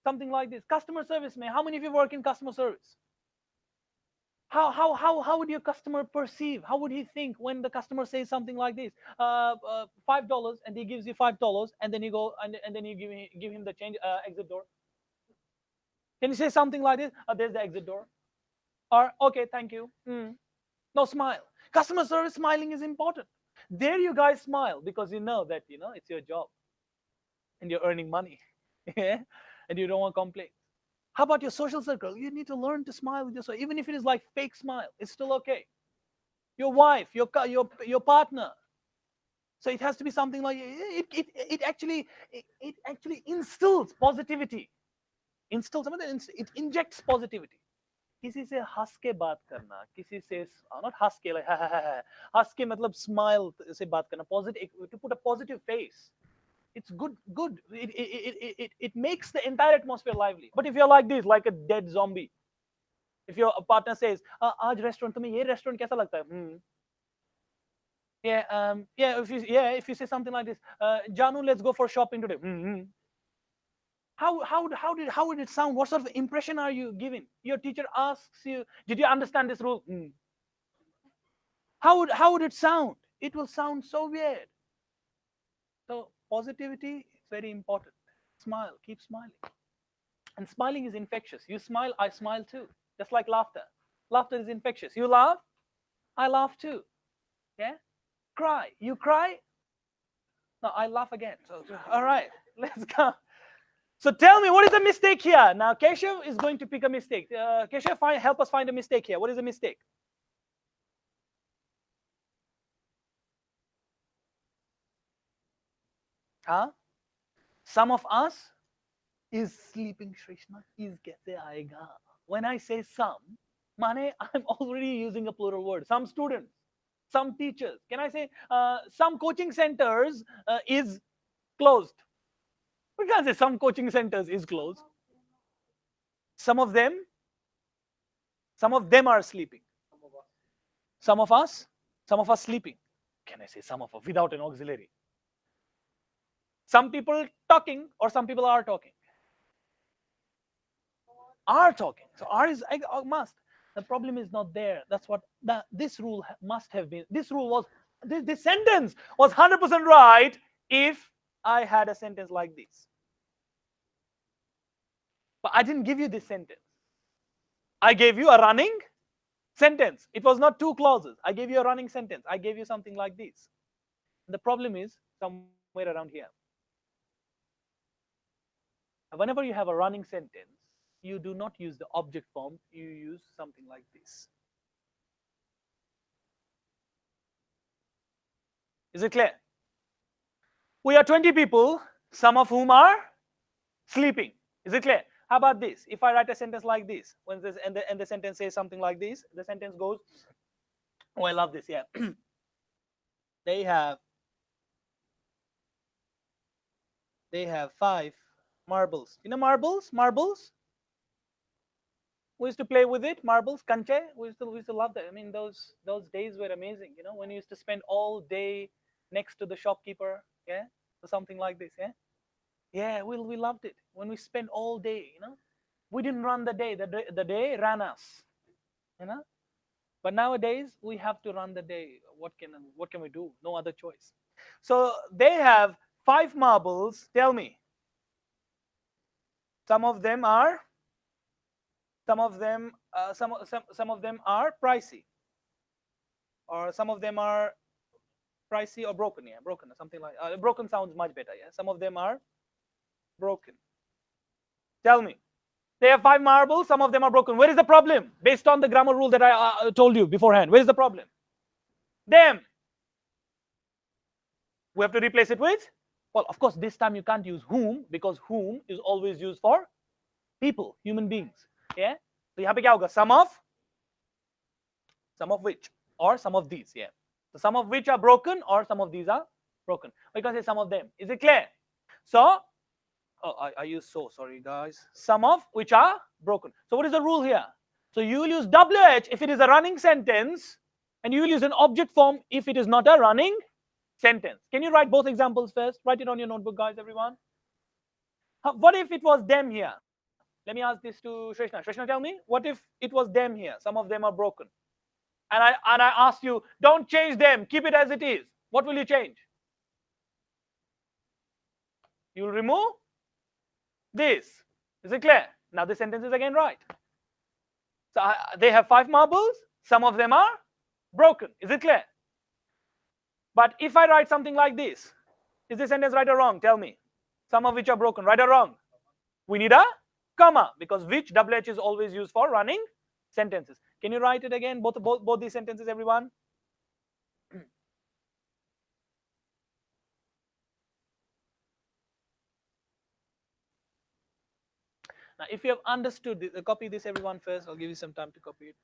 Something like this. Customer service, how many of you work in customer service? How would your customer perceive? How would he think when the customer says something like this? $5, and he gives you $5, and then you go and then you give him the change exit door. Can you say something like this? There's the exit door. Or okay, thank you. No, smile. Customer service smiling is important. There you guys smile because you know that it's your job and you're earning money. Yeah, and you don't want to complain. How about your social circle? You need to learn to smile with yourself, even if it is like fake smile. It's still okay. Your wife, your partner. So it has to be something like it actually instills positivity. Instills something. It injects positivity. किसी से हंस के बात करना, किसी से not हंस के like हंस के मतलब smile से बात करना, positive, to put a positive face. It's good. It makes the entire atmosphere lively. But if you're like this, like a dead zombie, if your partner says, आज restaurant तुम्हें ये restaurant कैसा लगता है? If you say something like this, Janu, let's go for shopping today. How would it sound? What sort of impression are you giving? Your teacher asks you, did you understand this rule? How would it sound? It will sound so weird. So positivity is very important. Smile, keep smiling. And smiling is infectious. You smile, I smile too. Just like laughter. Laughter is infectious. You laugh, I laugh too. Yeah? Cry. You cry, no, I laugh again. So all right, let's go. So tell me, what is the mistake here? Now, Keshav is going to pick a mistake. Keshav, help us find a mistake here. What is the mistake? Huh? Some of us is sleeping, Shrishna. Is kaise aayega? When I say some, mane, I'm already using a plural word. Some students, some teachers. Can I say some coaching centers is closed? We can't say some coaching centers is closed. Some of them are sleeping. Some of us sleeping. Can I say some of us without an auxiliary? Some people talking, or some people are talking. Are talking. So are is must. The problem is not there. That's what this rule must have been. This rule was. This sentence was 100% right if I had a sentence like this. But I didn't give you this sentence. I gave you a running sentence. It was not two clauses. I gave you a running sentence. I gave you something like this. The problem is somewhere around here. Whenever you have a running sentence, you do not use the object form, you use something like this. Is it clear? We are 20 people, some of whom are sleeping. Is it clear? How about this? If I write a sentence like this, when this and the sentence says something like this, the sentence goes, oh, I love this, yeah. they have they have 5 marbles. You know marbles? Marbles? We used to play with it, marbles, kanche. We used to love that. I mean, those days were amazing. You know, when you used to spend all day next to the shopkeeper, yeah, or something like this, yeah. Yeah, we loved it when we spent all day. You know, we didn't run the day. The day ran us. You know, but nowadays we have to run the day. What can we do? No other choice. So they have 5 marbles. Tell me, some of them are some of them are pricey, or some of them are pricey or broken. Yeah, broken or something like broken sounds much better. Yeah, some of them are broken. Tell me, they have 5 marbles, some of them are broken. Where is the problem? Based on the grammar rule that I told you beforehand, where is the problem? Them. We have to replace it with, well, of course this time you can't use whom, because whom is always used for people, human beings. Yeah, so यहाँ पे क्या होगा? some of which, or some of these. Yeah, so some of which are broken, or some of these are broken, or you can say some of them. Is it clear? So I use so, sorry guys, some of which are broken. So what is the rule here? So you will use WH if it is a running sentence, and you will use an object form if it is not a running sentence. Can you write both examples first? Write it on your notebook, guys, everyone. What if it was them here? Let me ask this to Shrishna. Shrishna, tell me, what if it was them here? Some of them are broken. And I ask you, don't change them, keep it as it is. What will you change? You will remove this. Is it clear? Now the sentence is again right. So they have 5 marbles, some of them are broken. Is it clear? But if I write something like this, is this sentence right or wrong? Tell me. Some of which are broken, right or wrong? We need a comma, because which WH is always used for running sentences. Can you write it again, both these sentences, everyone? Now, if you have understood this, copy this, everyone, first. I'll give you some time to copy it.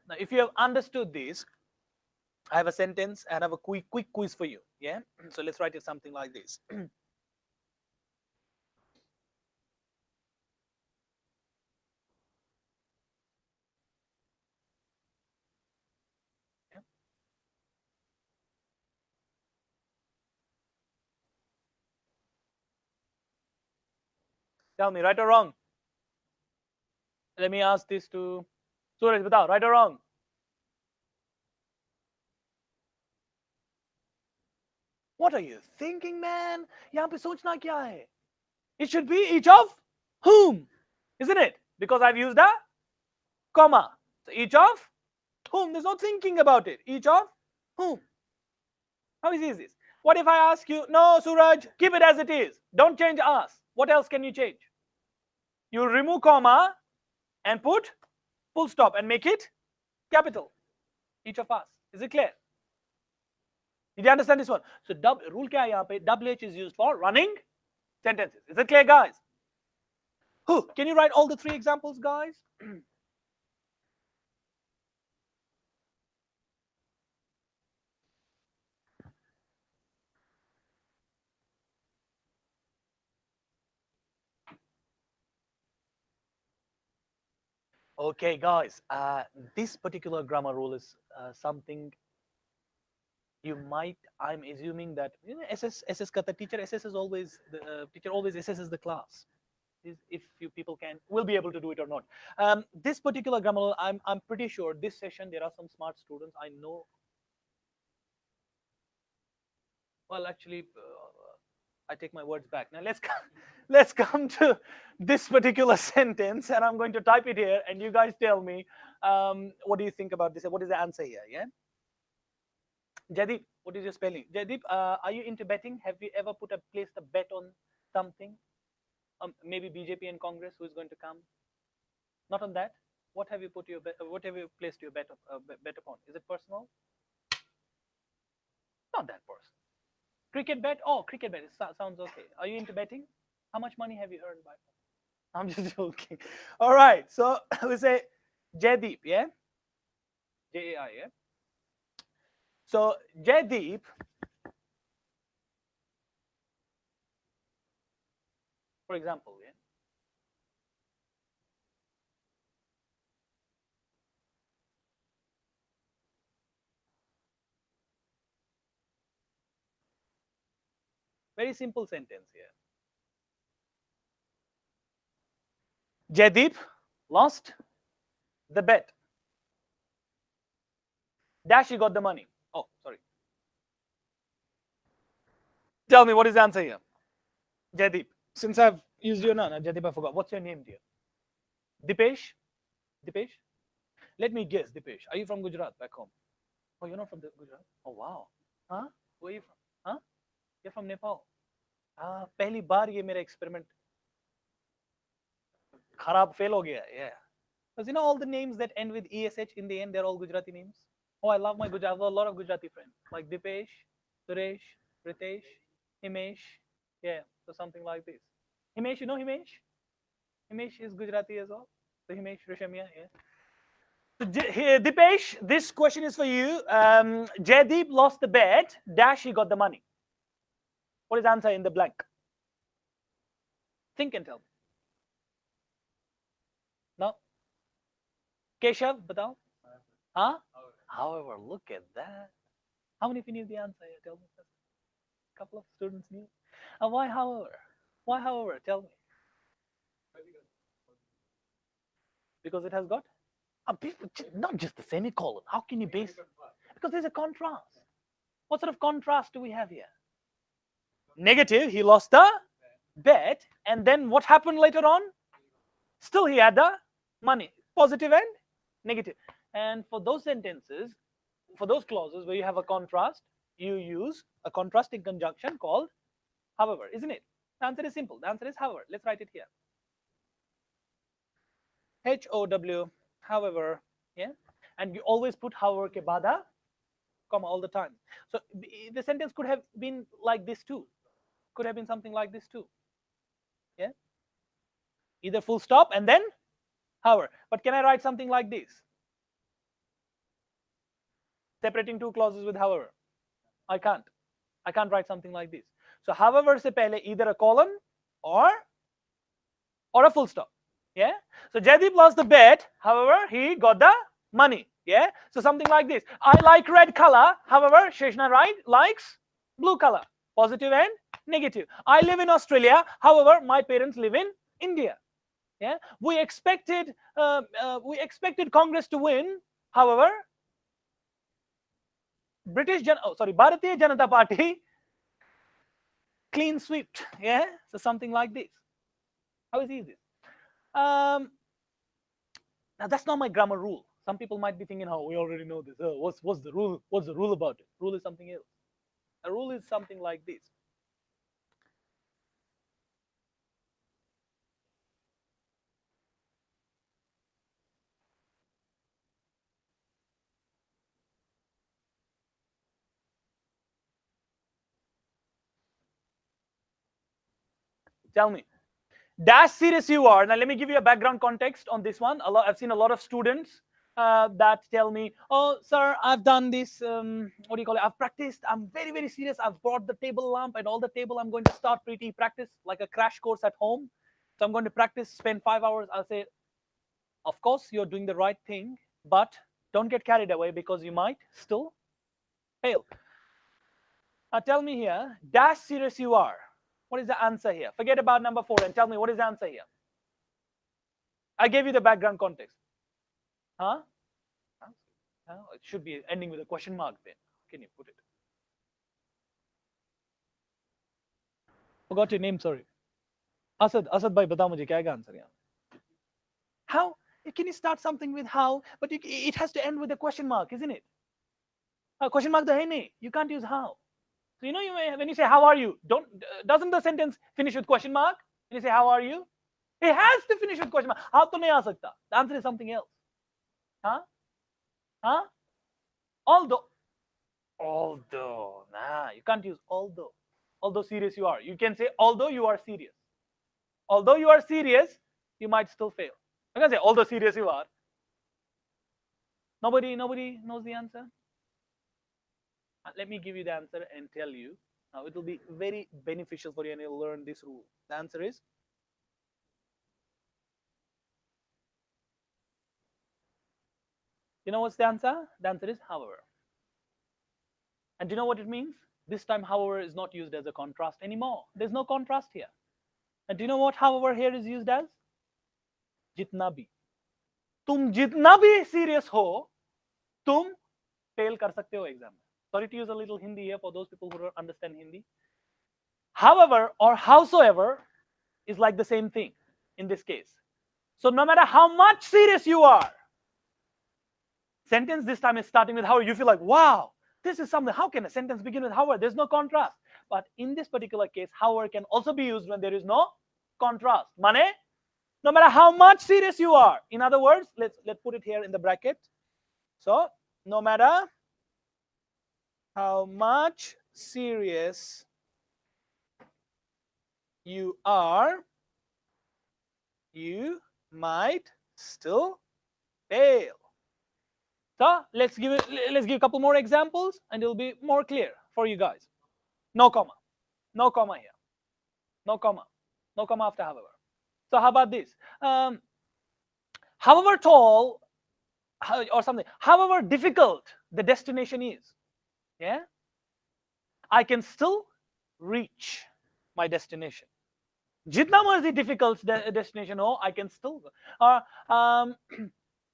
Now, if you have understood this, I have a sentence and I have a quick quiz for you. Yeah. So let's write it something like this. Tell me, right or wrong? Let me ask this to Suraj. Batao, right or wrong? What are you thinking, man? यहाँ पे सोचना क्या है? It should be each of whom, isn't it? Because I've used a comma. So each of whom. There's no thinking about it. Each of whom. How easy is this? What if I ask you, no, Suraj, keep it as it is. Don't change us. What else can you change? You'll remove comma and put full stop and make it capital. Each of us. Is it clear? Did you understand this one? So rule क्या है यहाँ पे? WH is used for running sentences. Is it clear, guys? Who? Can you write all the 3 examples, guys? Okay, guys. This particular grammar rule is something You might, I'm assuming that SS kata teacher assesses always, the teacher always assesses the class. If you people will be able to do it or not. This particular grammar, I'm pretty sure this session there are some smart students. I know. Well, actually, I take my words back. Now let's come to this particular sentence, and I'm going to type it here, and you guys tell me what do you think about this? What is the answer here? Yeah, Jadip, what is your spelling? Jadip, are you into betting? Have you ever placed a bet on something? Maybe BJP and Congress, who is going to come? Not on that. What have you what have you placed your bet upon? Is it personal? Not that personal. Cricket bet? Oh, cricket bet. It sounds okay. Are you into betting? How much money have you earned by? I'm just joking. All right. So we say Jaideep, yeah? Jai, yeah? So Jaideep, for example, yeah? Very simple sentence here. Jaideep lost the bet. Dash, he got the money. Oh, sorry. Tell me, what is the answer here? Jaideep. Since I've used your name, Jaideep, I forgot. What's your name, dear? Dipesh? Dipesh? Let me guess, Dipesh. Are you from Gujarat, back home? Oh, you're not from Gujarat? Oh, wow. Huh? Where are you from? Huh? You're from Nepal. पहली बार ये मेरा experiment खराब fail हो गया. Yeah. Because you know all the names that end with ESH in the end, they're all Gujarati names. Oh, I love my Gujarati. I have a lot of Gujarati friends like Dipesh, Suresh, Ritesh, Himesh. Yeah, so something like this. Himesh, you know Himesh? Himesh is Gujarati as well. So Himesh, Rishamia, yeah. So, Dipesh, this question is for you. Jaideep lost the bet. Dash, he got the money. What is the answer in the blank? Think and tell me. No? Keshav, batao. Huh? However, look at that. How many of you knew the answer? Tell me. A couple of students knew. Why, however? Why, however? Tell me. Because it has got not just the semicolon. How can you base? Because there's a contrast. What sort of contrast do we have here? Negative. He lost the bet, and then what happened later on? Still, he had the money. Positive and negative. And for those sentences, for those clauses where you have a contrast, you use a contrasting conjunction called however, isn't it? The answer is simple. The answer is however. Let's write it here. HOW, however, yeah? And you always put however ke bada, comma all the time. So the sentence could have been like this too. Could have been something like this too. Yeah? Either full stop and then however. But can I write something like this? Separating two clauses with however. I can't. I can't write something like this. So however se pehle either a colon or a full stop. Yeah. So Jaideep lost the bet. However, he got the money. Yeah. So something like this. I like red color. However, Sheshna likes blue color. Positive and negative. I live in Australia. However, my parents live in India. Yeah. We expected Congress to win. However, Bharatiya Janata Party clean swept. Yeah. So something like this. How easy is this? Now that's not my grammar rule. Some people might be thinking, "Oh, we already know this. What's the rule? What's the rule about it?" Rule is something else. A rule is something like this. Tell me, dash serious you are. Now let me give you a background context on this one. I've seen a lot of students that tell me, "Oh, sir, I've done this. What do you call it? I've practiced. I'm very, very serious. I've brought the table lamp and all the table. I'm going to start pretty practice like a crash course at home. So I'm going to practice, spend 5 hours." I'll say, of course, you're doing the right thing, but don't get carried away because you might still fail. Tell me here, dash serious you are. What is the answer here? Forget about number 4 and tell me what is the answer here. I gave you the background context. Huh? It should be ending with a question mark then. How can you put it? Forgot your name, sorry. Asad bhai, batao mujhe kya answer यहाँ? How? Can you start something with how, but it has to end with a question mark, isn't it? Question mark the hai nahi. You can't use how. So you know, when you say how are you, doesn't the sentence finish with question mark? When you say how are you, it has to finish with question mark. How to nahi aa sakta. The answer is something else. Huh? Huh? Although, nah, you can't use although. Although serious you are, you can say although you are serious. Although you are serious, you might still fail. I can say although serious you are. Nobody knows the answer. Let me give you the answer and tell you. Now it will be very beneficial for you and you'll learn this rule. The answer is, you know what's the answer? The answer is however. And do you know what it means? This time however is not used as a contrast anymore. There's no contrast here. And do you know what however here is used as? Jitna bhi. तुम जितना भी serious हो, तुम fail कर सकते हो exam में. Sorry to use a little Hindi here for those people who don't understand Hindi. However or howsoever is like the same thing in this case. So no matter how much serious you are, sentence this time is starting with however. You feel like, wow, this is something. How can a sentence begin with however? There's no contrast. But in this particular case, however can also be used when there is no contrast. Mane, no matter how much serious you are. In other words, let's put it here in the bracket. So no matter how much serious you are, you might still fail. So let's give a couple more examples and it'll be more clear for you guys. No comma. No comma here. No comma. No comma after however. So how about this? However tall or something, however difficult the destination is, yeah, I can still reach my destination. Jitna marzi difficult destination ho, I can still go.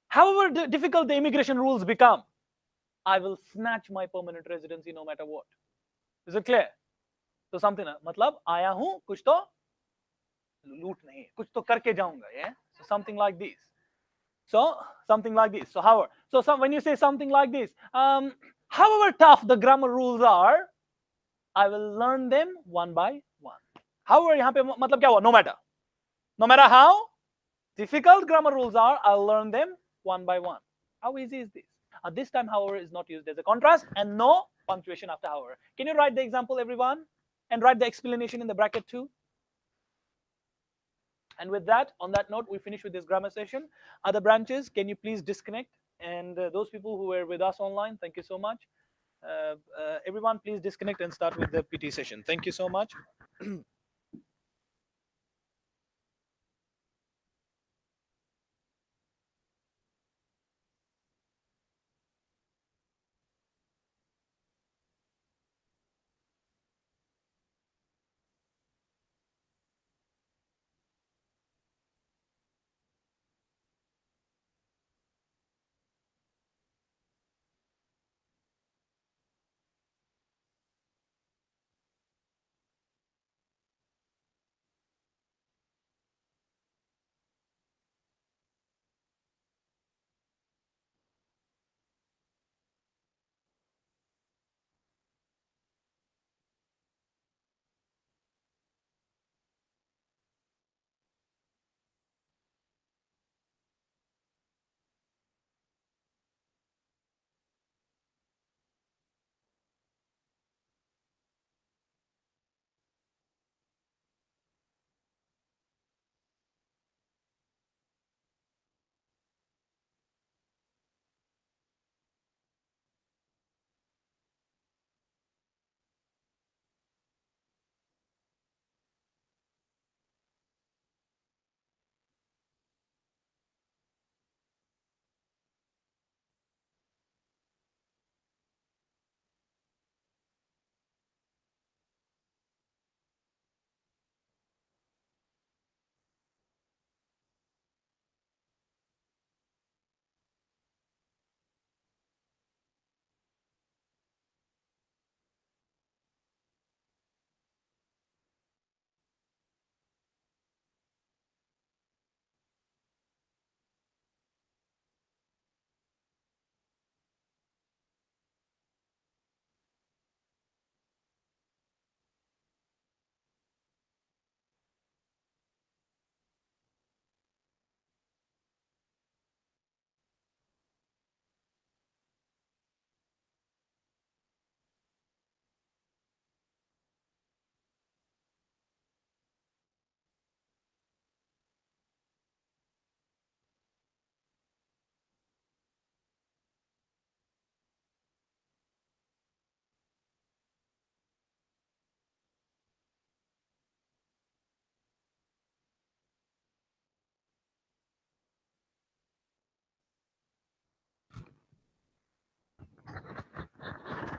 However difficult the immigration rules become, I will snatch my permanent residency no matter what. Is it clear? So something मतलब आया हूँ कुछ तो लूट नहीं कुछ तो करके जाऊंगा, yeah. So something like this. So something like this. So however, so when you say something like this, however tough the grammar rules are, I will learn them one by one. However यहाँ पे मतलब क्या हुआ? No matter. No matter how difficult grammar rules are, I'll learn them one by one. How easy is this? This time, however, is not used as a contrast and no punctuation after however. Can you write the example, everyone? And write the explanation in the bracket too. And with that, on that note, we finish with this grammar session. Other branches, can you please disconnect? And those people who were with us online, thank you so much. Everyone, please disconnect and start with the PT session. Thank you so much.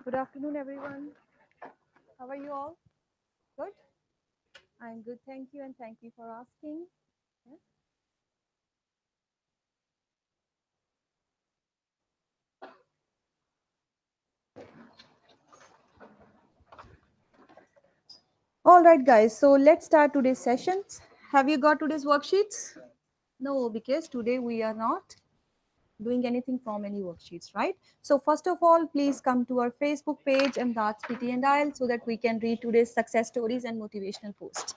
Good afternoon, everyone. How are you all? Good? I'm good, thank you, and thank you for asking. Yeah. All right, guys, so let's start today's sessions. Have you got today's worksheets? No, because today we are not doing anything from any worksheets, right? So first of all, please come to our Facebook page, Emdad PT and IELTS, so that we can read today's success stories and motivational posts.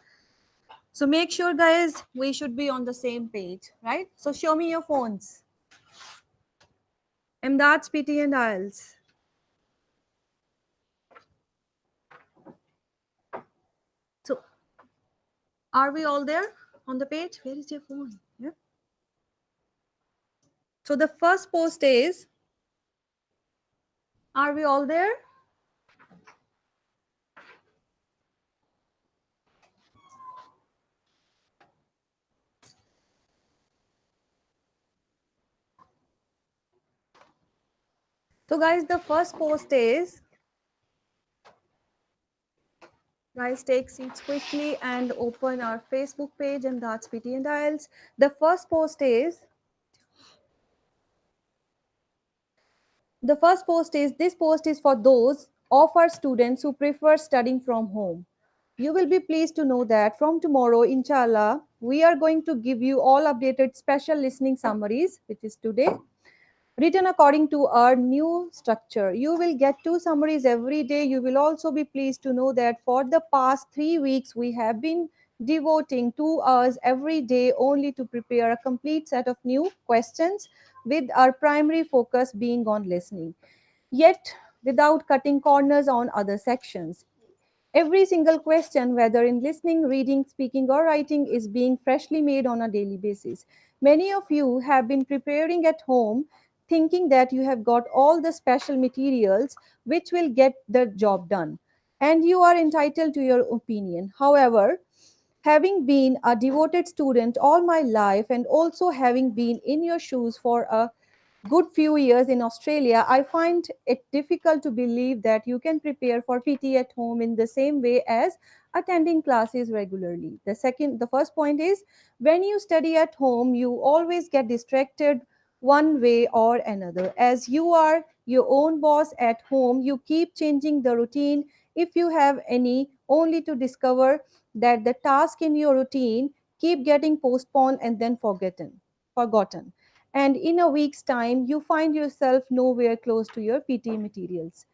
So make sure, guys, we should be on the same page, right? So show me your phones. Emdad PT and IELTS. So are we all there on the page? Where is your phone? Yeah. So the first post is, are we all there? So guys, the first post is, guys, take seats quickly and open our Facebook page, and that's PT and IELTS. The first post is, this post is for those of our students who prefer studying from home. You will be pleased to know that from tomorrow, inshallah, we are going to give you all updated special listening summaries, which is today, written according to our new structure. You will get two summaries every day. You will also be pleased to know that for the past 3 weeks, we have been devoting 2 hours every day only to prepare a complete set of new questions, with our primary focus being on listening, yet without cutting corners on other sections. Every single question, whether in listening, reading, speaking, or writing, is being freshly made on a daily basis. Many of you have been preparing at home, thinking that you have got all the special materials which will get the job done. And you are entitled to your opinion. However, having been a devoted student all my life and also having been in your shoes for a good few years in Australia, I find it difficult to believe that you can prepare for PT at home in the same way as attending classes regularly. The first point is, when you study at home, you always get distracted one way or another. As you are your own boss at home, you keep changing the routine, if you have any, only to discover that the task in your routine keep getting postponed and then forgotten, and in a week's time you find yourself nowhere close to your PT materials.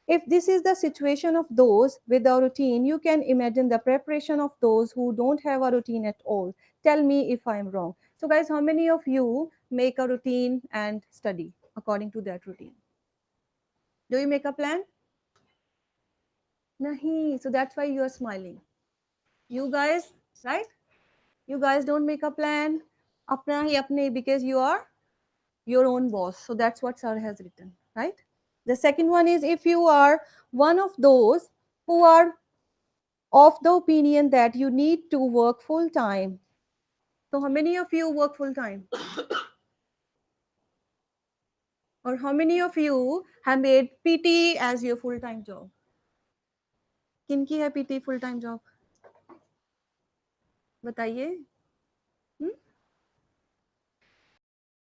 If this is the situation of those with a routine, you can imagine the preparation of those who don't have a routine at all. Tell me if I'm wrong. So guys, how many of you make a routine and study according to that routine? Do you make a plan? Nahi. So that's why you are smiling. You guys, right? You guys don't make a plan. Apna hi apne, because you are your own boss. So that's what sir has written, right? The second one is, if you are one of those who are of the opinion that you need to work full time. So how many of you work full time? Or how many of you have made PT as your full time job? किनकी है PT full time job? बताइए.